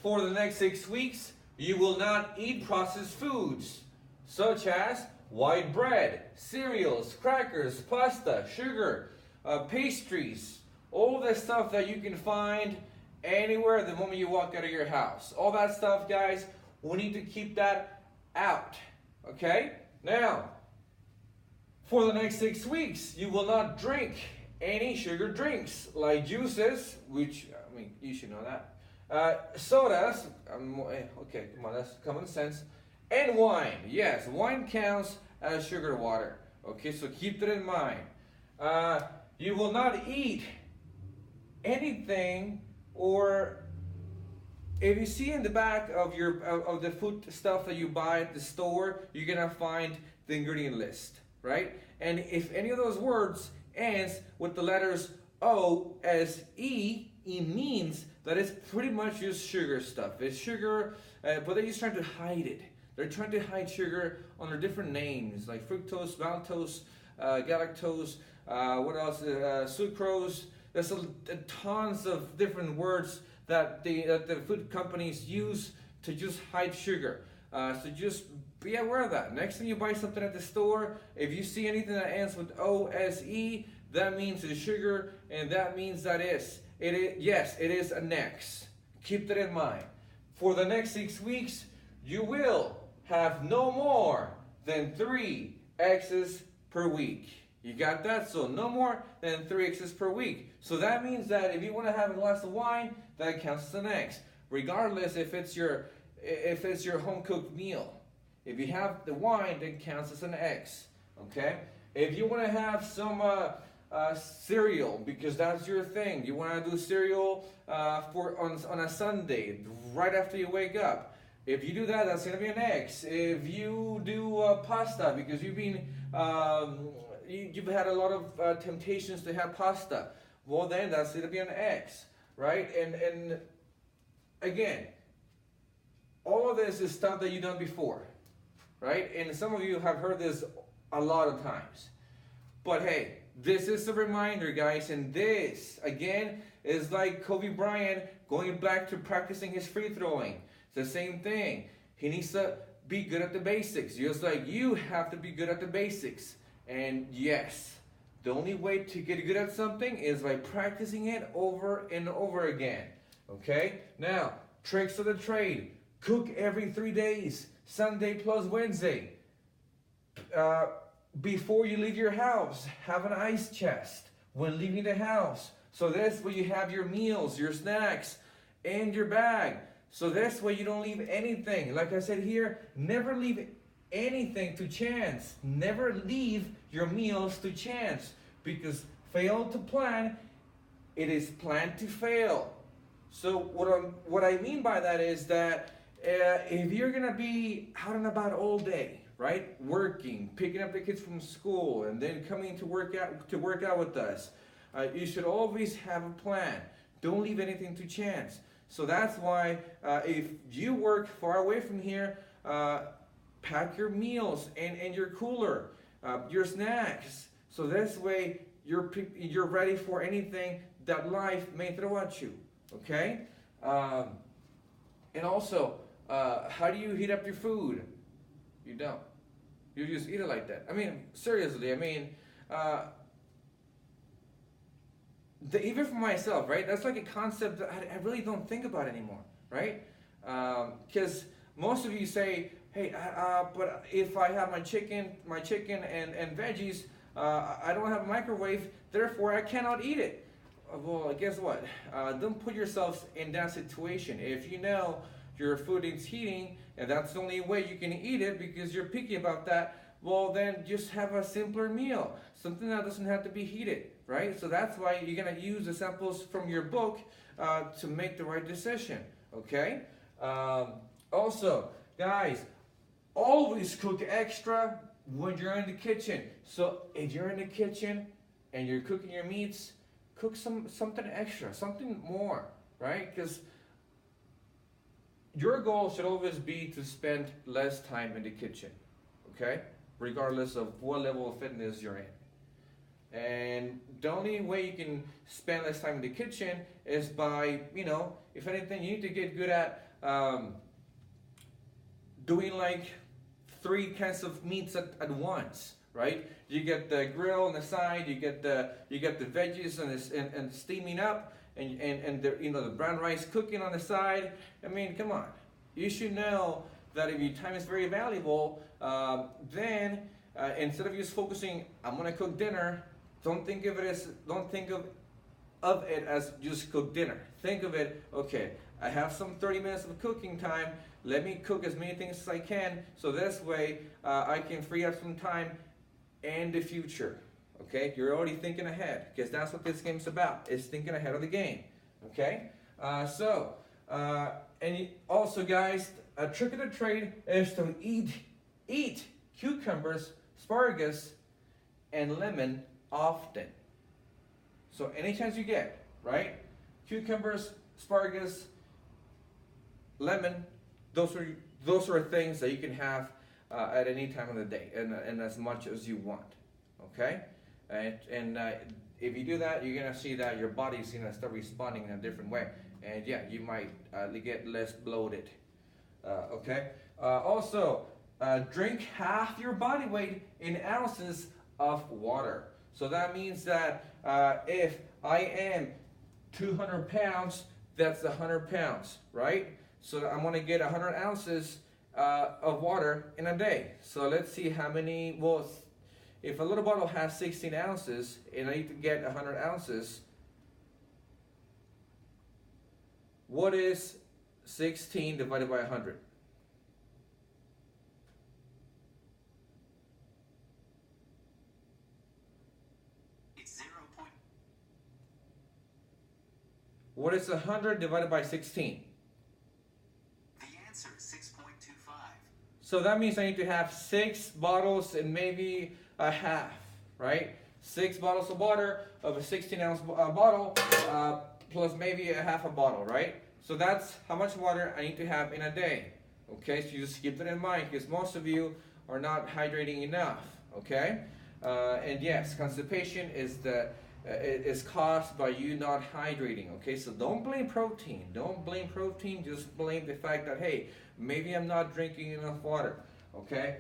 For the next 6 weeks, you will not eat processed foods, such as white bread, cereals, crackers, pasta, sugar, pastries, all the stuff that you can find anywhere the moment you walk out of your house. All that stuff, guys, we need to keep that out. Okay? Now, for the next 6 weeks, you will not drink any sugar drinks like juices, which, I mean, you should know that. Sodas, okay, come on, that's common sense. And wine, yes, wine counts as sugar water. Okay, so keep that in mind. You will not eat anything, or if you see in the back of your of the food stuff that you buy at the store, you're gonna find the ingredient list, right? And if any of those words ends with the letters O S E, it means that it's pretty much just sugar stuff. It's sugar, but they're just trying to hide it. They're trying to hide sugar under different names like fructose, maltose, galactose, what else? Sucrose. There's tons of different words that the food companies use to just hide sugar. So just be aware of that. Next time you buy something at the store, if you see anything that ends with OSE, that means it's sugar, and that means that yes, it is an X. Keep that in mind. For the next 6 weeks, you will have no more than 3 X's per week. You got that? So no more than 3 X's per week. So that means that if you want to have a glass of wine, that counts as an X, regardless if it's your home cooked meal. If you have the wine, that counts as an X. Okay? If you want to have some cereal, because that's your thing, you want to do cereal on a Sunday right after you wake up. If you do that, that's going to be an X. If you do pasta because you've had a lot of temptations to have pasta, well then that's going to be an X, right? And again, all of this is stuff that you've done before, right? And some of you have heard this a lot of times. But hey, this is a reminder, guys, and this, again, is like Kobe Bryant going back to practicing his free throwing. It's the same thing. He needs to be good at the basics, just like you have to be good at the basics. And yes, the only way to get good at something is by practicing it over and over again. Okay? Now, tricks of the trade. Cook every 3 days, Sunday plus Wednesday. Before you leave your house, have an ice chest when leaving the house. So that's where you have your meals, your snacks, and your bag. So that's why you don't leave anything. Like I said here, never leave anything to chance. Never leave your meals to chance. Because fail to plan, it is planned to fail. So what I mean by that is that if you're going to be out and about all day, right? Working, picking up the kids from school, and then coming to work out with us. You should always have a plan. Don't leave anything to chance. So that's why if you work far away from here, pack your meals and your cooler, your snacks. So this way you're ready for anything that life may throw at you. Okay? And also, how do you heat up your food? You don't. You just eat it like that. I mean, seriously, I mean, even for myself, right? That's like a concept that I really don't think about anymore, right? Because most of you say, hey, but if I have my chicken and veggies, I don't have a microwave, therefore I cannot eat it. Well, guess what? Don't put yourselves in that situation. If you know your food is heating, and that's the only way you can eat it because you're picky about that, well then just have a simpler meal. Something that doesn't have to be heated, right? So that's why you're going to use the samples from your book to make the right decision, okay? Also, guys, always cook extra when you're in the kitchen. So if you're in the kitchen and you're cooking your meats, cook something extra, something more, right? Because your goal should always be to spend less time in the kitchen, okay? Regardless of what level of fitness you're in. And the only way you can spend less time in the kitchen is by, if anything, you need to get good at um, doing like 3 kinds of meats at once, right? You get the grill on the side, you get the veggies and steaming up, and the, the brown rice cooking on the side. I mean, come on, you should know that if your time is very valuable, then instead of just focusing, I'm gonna cook dinner, don't think of it as just cook dinner. Think of it, okay, I have some 30 minutes of cooking time. Let me cook as many things as I can, so this way I can free up some time in the future. Okay, you're already thinking ahead, because that's what this game's about. Is thinking ahead of the game. Okay, and also, guys, a trick of the trade is to eat cucumbers, asparagus, and lemon often. So any chance you get, right? Cucumbers, asparagus, lemon, those are things that you can have at any time of the day, and as much as you want. Okay, and if you do that, you're gonna see that your body's gonna start responding in a different way, and yeah, you might get less bloated. Okay. Also, drink half your body weight in ounces of water. So that means that if I am 200 pounds, that's 100 pounds, right? So I'm going to get 100 ounces of water in a day. So let's see how many, well, if a little bottle has 16 ounces and I need to get 100 ounces, what is 16 divided by 100? It's 0. What is 100 divided by 16? The answer is 6.25. So that means I need to have 6 bottles and maybe a half, right? 6 bottles of water of a 16-ounce bottle plus maybe a half a bottle, right? So that's how much water I need to have in a day. Okay, so you just keep that in mind, because most of you are not hydrating enough. Okay, and yes, constipation is caused by you not hydrating. Okay, so don't blame protein. Don't blame protein. Just blame the fact that, hey, maybe I'm not drinking enough water. Okay.